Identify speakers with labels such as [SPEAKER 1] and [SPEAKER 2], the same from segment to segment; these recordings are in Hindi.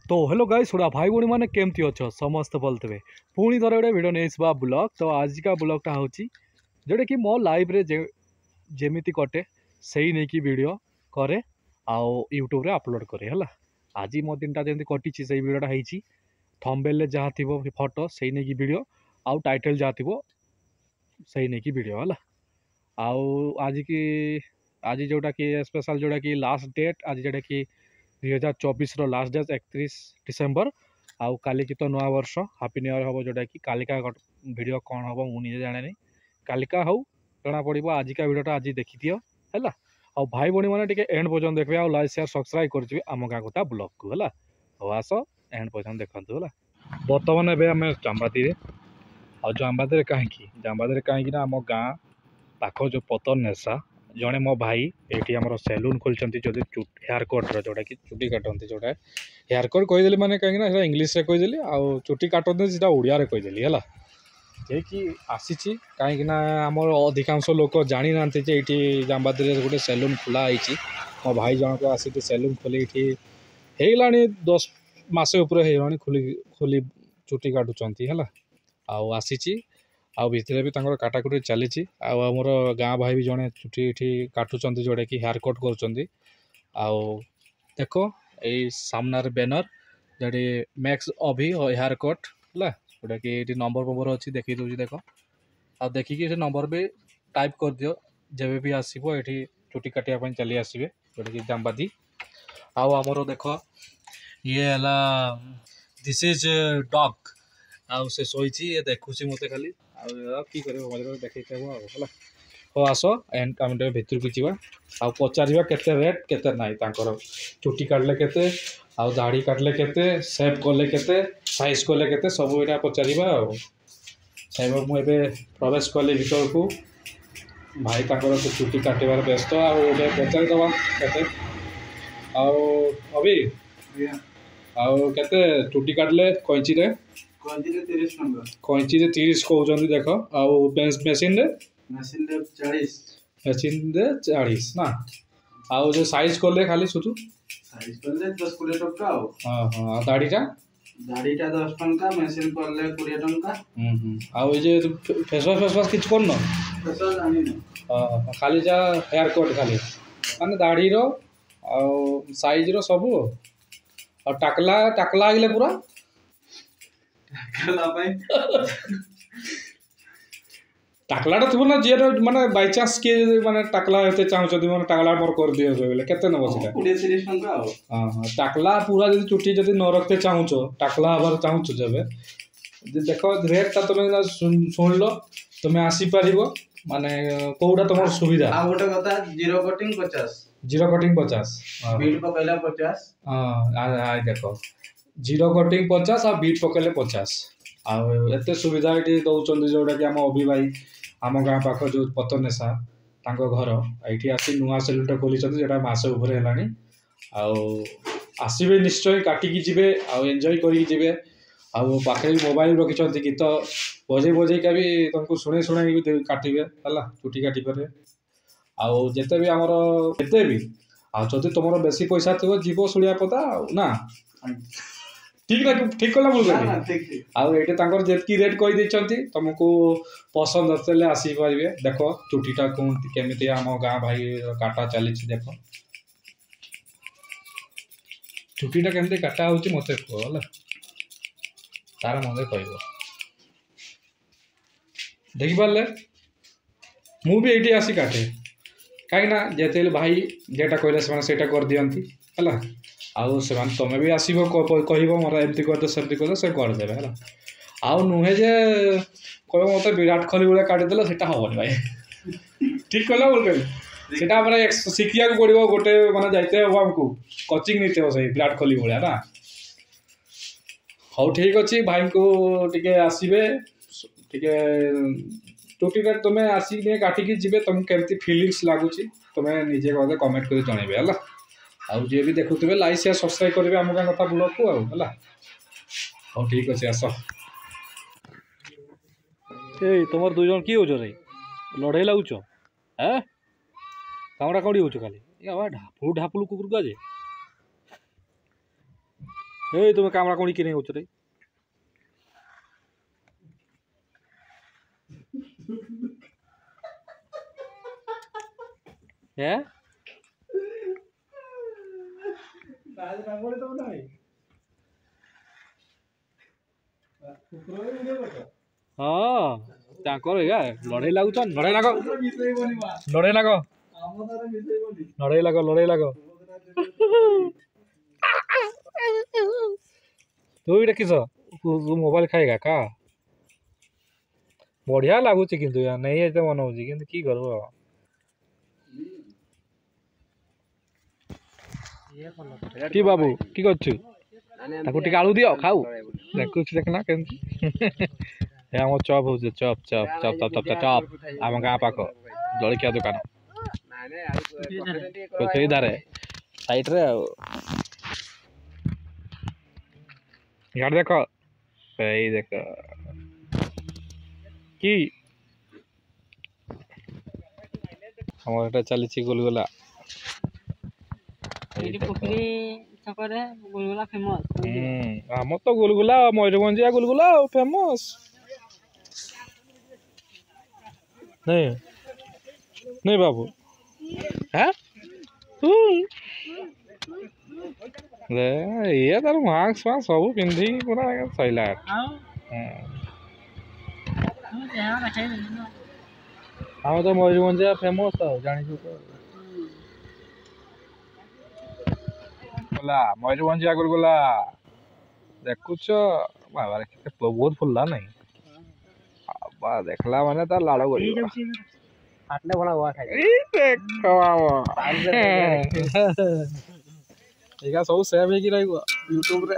[SPEAKER 1] तो हेलो गाइस थोड़ा भाई भौणी मैंने केमती अच्छ समस्त बोलते पुणी थोड़े गोटे भिडियो नहीं ब्लॉग तो आजिका ब्लॉगटा हूँ जोटा कि मो लाइफ रे जेमिति कटे से नहीं कि वीडियो करे आउ यूट्यूब रे अपलोड करे हला आज मो दिन जमी कटी से वीडियोटा होती थंबनेल रे जहाँ थी फोटो से नहीं कि वीडियो आउ टाइटल जहाँ थी से नहीं कि वीडियो हला आउ आज जोटा कि स्पेशल जोटा कि लास्ट डेट आज जोटा कि 2024 लास्ट डेट 31 डिसेम्बर आउ काली की तो नुआ वर्ष हापी न्यू इयर हम जोटा कि कालिका वीडियो कौन हम मुझे जाने नहीं कालिका हूँ जना पड़ो आजिका वीडियोटा आज देखी दियो है आ भाई भौणी मैंने टे एंड पर्यटन देखिए आ लाइक शेयर सब्सक्राइब कर आम गाँ गोटा ब्लॉग को है आस एंड पर्यटन देखते है बर्तमान एवं आम जाम्बादी आ जाम्बादी कहीं जाम्बादी कहीं आम गाँ पाख जो पतन नेशा जड़े मो भाई ये आम सेलून खोलते जो हेयर कट जोटा कि चुटी काटते जोटा हेयर कट कहीदेली मैंने कहीं इंग्लीश रे कहीदेली आउ चुटी काटते से ओडिया कहीदेली है जे कि आसी कहीं आम अधिकांश लोक जानी ना ये जाम्बादी गोटे सेलून खोलाई मो भाई जनक आसिक सेलून खोली होगा 10 मास खोली खोली चुटी काटुंट है आसी आउ भितर भी काटाकुटी चली आमर गाँ भाई भी जड़े चुटी ये काटुंट जोटा कि हेयर कट कर देख यही सामना बैनर जो मैक्स अभी हेयर कट है जोटा कि ये नंबर फंबर अच्छी देखी दूसरी देख आ देखिकी से नंबर भी टाइप कर दियो जब भी आसो ये चुटी काटापी चली आसवे जोटा कि जाम्बादी आमर देख ये दिस इज डॉग आउ से शोची ये देखुची मत खाली कि देखे हो आस एंड आम भितर को जावा आ पचार केते रेट केते नाई चुटी काटले केते आ दाढ़ी काटले केते सेव कले केते साइज कले केते सब यहाँ पचार मुझे प्रवेश कली भीतर को भाई तो चुटी काटार व्यस्त आगे पचार दवा केते अभी आउ केते चुटी काटले कैंची रे कैंची 30 कहते देख आउ मेसीन रे 40 ना आउ जो साइज कले खाली सुधु
[SPEAKER 2] साइज कले 10-20 टका
[SPEAKER 1] हां हां दाढ़ीटा
[SPEAKER 2] 10 टका मेसीन कले 20 टका
[SPEAKER 1] आउ ये जे फेस वाश किछ करनो
[SPEAKER 2] फेस वाश आनी
[SPEAKER 1] हां खाली जा हेयर कट खाली माने दाढ़ी रो आउ साइज रो सब और टाकला टाकला आइले पूरा
[SPEAKER 2] टाकला भाई
[SPEAKER 1] टाकलाटा थो ना जी माने बाय चांस के माने टाकला होते चाहते माने टाकला मोर कर दियो बोले केते न बसिटा
[SPEAKER 2] 20-30 टका
[SPEAKER 1] हां हां टाकला पूरा जदी चुटी जदी न रखते चाहूचो टाकला हबार चाहूचो जबे देखो रेट ता तुम सुन लो तुम आसी पारिबो माने कोउडा तमर सुविधा
[SPEAKER 2] आ गोटे कथा जीरो कटिंग
[SPEAKER 1] 50
[SPEAKER 2] बीट पकैला 50
[SPEAKER 1] हां आ देखो जीरो कटिंग 50 और बीट पकैले 50 आ एते सुविधा ये दौरान जोटा कि आम अभी भाई आम गाँ पाख जो पतनेशा घर ये आसी नुआ सेलूनटा खोली जो मस उपर है आसवे निश्चय काटिकी जी एंजॉय करेंगे पाखे मोबाइल रखी गीत बजे बजेका भी तुमको शुणे शुणे काटे है चुटी काटिपर आते भी आमर एते भी आदि तुम बेसी पैसा थो जीव शुणिया पता ना ठीक ना ठीक कला बोल आउे जी रेट कही तुमको पसंद आसले आसीपारे देख चुटीटा केमी आम गाँ भाई काटा चली देख चुटीटा केमती काटा हो मत कह तार मत कह देखिपारे मुझे आसी काटे कहीं जेते भाई जेटा कहले से कर दिखती है आउ से तुम भी आसो कह मोर एमती करदे सेमती करदे से करदे है आउ नुहे जे कह मत विराट कोहली भाई काटिदेल से हेनी भाई ठीक कहला बोल से शिखा पड़ो गोटे मैंने जाते हम आमको कोचिंग नहीं थे से विराट कोहली भाया ना हाँ ठीक अच्छे भाई को टे आसवे टे चुटी तुम आसिक काटिकी जी तुमको केमती फिलिंग्स लगुच तुम्हें निजे कहते कमेंट कर जनइबे है आउ जी भी देखुवे लाइक शेयर सब्सक्राइब करेंगे आम गाँ कथा ब्लॉग को है हाँ ठीक अच्छे आस तुम दुई जन किए हो रे लड़े लगुच है कामड़ा काउड़ी हो खाली ढापुलू ढापुलू कुकुर का जे ए तुम कैमरा कोणी कि नहीं होचरे है हाँ तांकर एगा लड़ाई लागुछन लड़ाई लाग लड़ाई लाग लड़ाई लाग तू भी किस तू मोबाइल खाएगा का बढ़िया लगुच किंतु यार नहीं है मन हो कि करब कि बाबू कि कर आलू दियो खाऊ देखु देखना के आम चप हो चप चप चप चप चप चप आम गाँ पाख जलिया दुकान पोखरी धारे साइड रे यार देख सही देख कि हमर चली गुलगुला आम तो गुलगुला मयूरभंजिया गुलगुला फेमस नहीं नहीं बाबू है ये तार मास्क फास्क सब पिंधि पूरा सैला आम तो मयूरभंजिया फेमस जानी तो मयूरभंजिया गुलगुला देखुच बाबा बहुत फुल्ला नहीं देखला माने तार लाड़ सब सेव हो यूट्यूब रे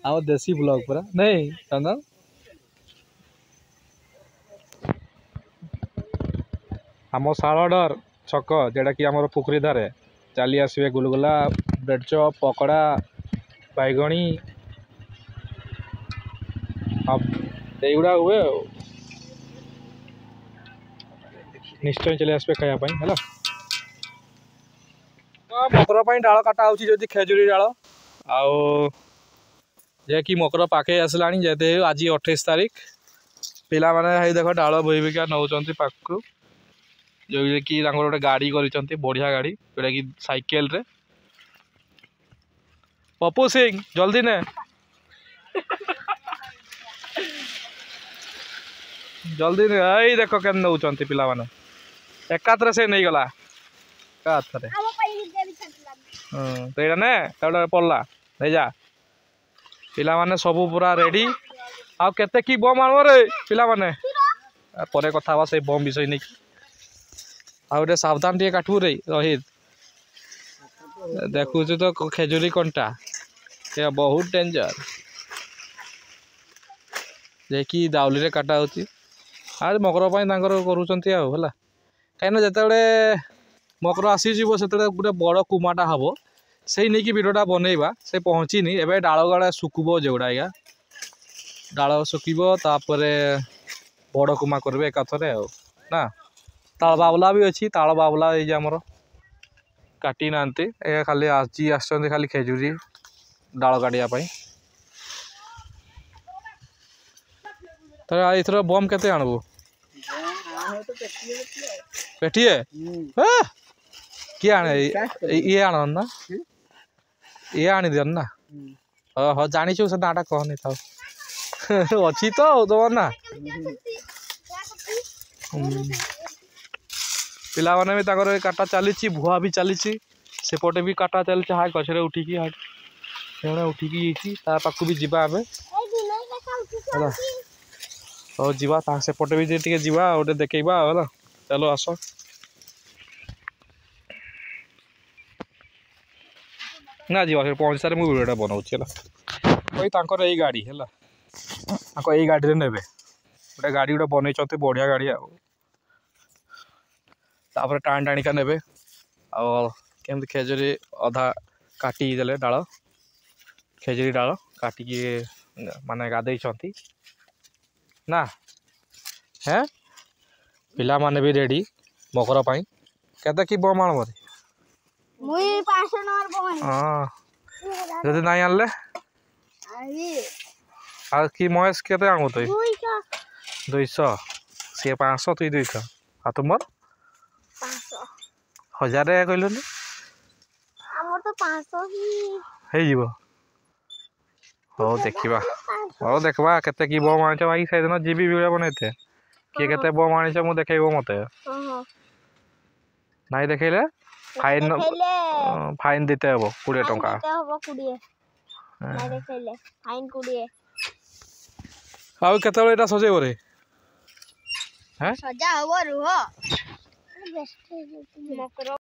[SPEAKER 1] आम देसी ब्लॉग पूरा नहीं चंदन आम सालडर छक जेटा कि आम पोखरी धारे चली आसवे गुलगुला ब्रेड चप पकड़ा बैगणी युवा हुए निश्चय चले आसवे खायापाई है मकर डाल काटा हो खेजुरी डाल जे कि मकर पाखे आसला जेते आज 28 तारीख पिला माने देख डाल बोई बोईका नौकरी पाखु जो कि गोटे गाड़ी कर बढ़िया गाड़ी जोटा कि साइकेल रे पप्पू सिंह जल्दी ने जल्दी ने आई देख के नौ पिला माने एकात्र से नहीं गला एकात्र तो ये पड़ला नहीं जा पिला माने सब पूरा रेडी आउ केते की बम आनब रे पिला माने परे कथा से बम विषय नहीं आउटे सावधान टे काटू रे रोहित देखु तो खेजुरी कंटा ये बहुत डेंजर जे कि दाउली रे काटा होची आज मकर करूँ कहीं जिते मकर आसी से गोटे बड़ कुमाटा हम से नहीं कि भिडटा बनइबा से पहुँचीनी एवं डाल गाड़ा सुखब जोड़ा आज्ञा डाल सुखर बड़ कुमा करेंगे एकाथरे ना ताल बाबला भी अच्छी ताल बाबला ये आमर काटी ना खाली आज खाली खेजुरी डाल काटापी तो एथर बम केते आणबू पेटीए किए आने ये आन ना ये आनी दियन ना हाँ जानी से नाटा कहनी था अच्छी तो तुम ना पिला माने भी ताकर काटा चली भुआ भी चली सेपटे भी काटा चलती हाँ गचरे उठिकी उठिकी पाखु भी जीवा आमे हाँ जीवा सेपटे भी टे जीवा गोटे देखा है चलो आस ना जीवा पहुँच सारे मुझे वीडियो बनाऊँगी कोई तांकर यही गाड़ी है यही गाड़ी ने गोटे गाड़ी गोटे बनई बढ़िया गाड़ी आपर टाण टाणिका ने केमती खेजुरी अधा काटी देले डाल खेजुरी डाल काटिकी माने गाधई ना है पिला माने भी रेडी मकर पाई केते की बम आण हाँ जदि नहीं आनले आ कि महेश केते आंगु तुई 200 सी 500 तुई 200 आ तुमर 1000 कहलुनी
[SPEAKER 3] हमर तो 500 ही
[SPEAKER 1] हे जीवो हो देखिबा हो देखबा केते की बम आनिछ भाई से दिन जीबी वीडियो बनैते के केते बम आनिछ मु देखेबो मते नहीं देखेले फाइन देते हबो 20 टका
[SPEAKER 3] देते हबो 20 नहीं देखेले फाइन 20
[SPEAKER 1] आउ केते एटा सजेबो रे हैं
[SPEAKER 3] सजा हबो रुहो मकर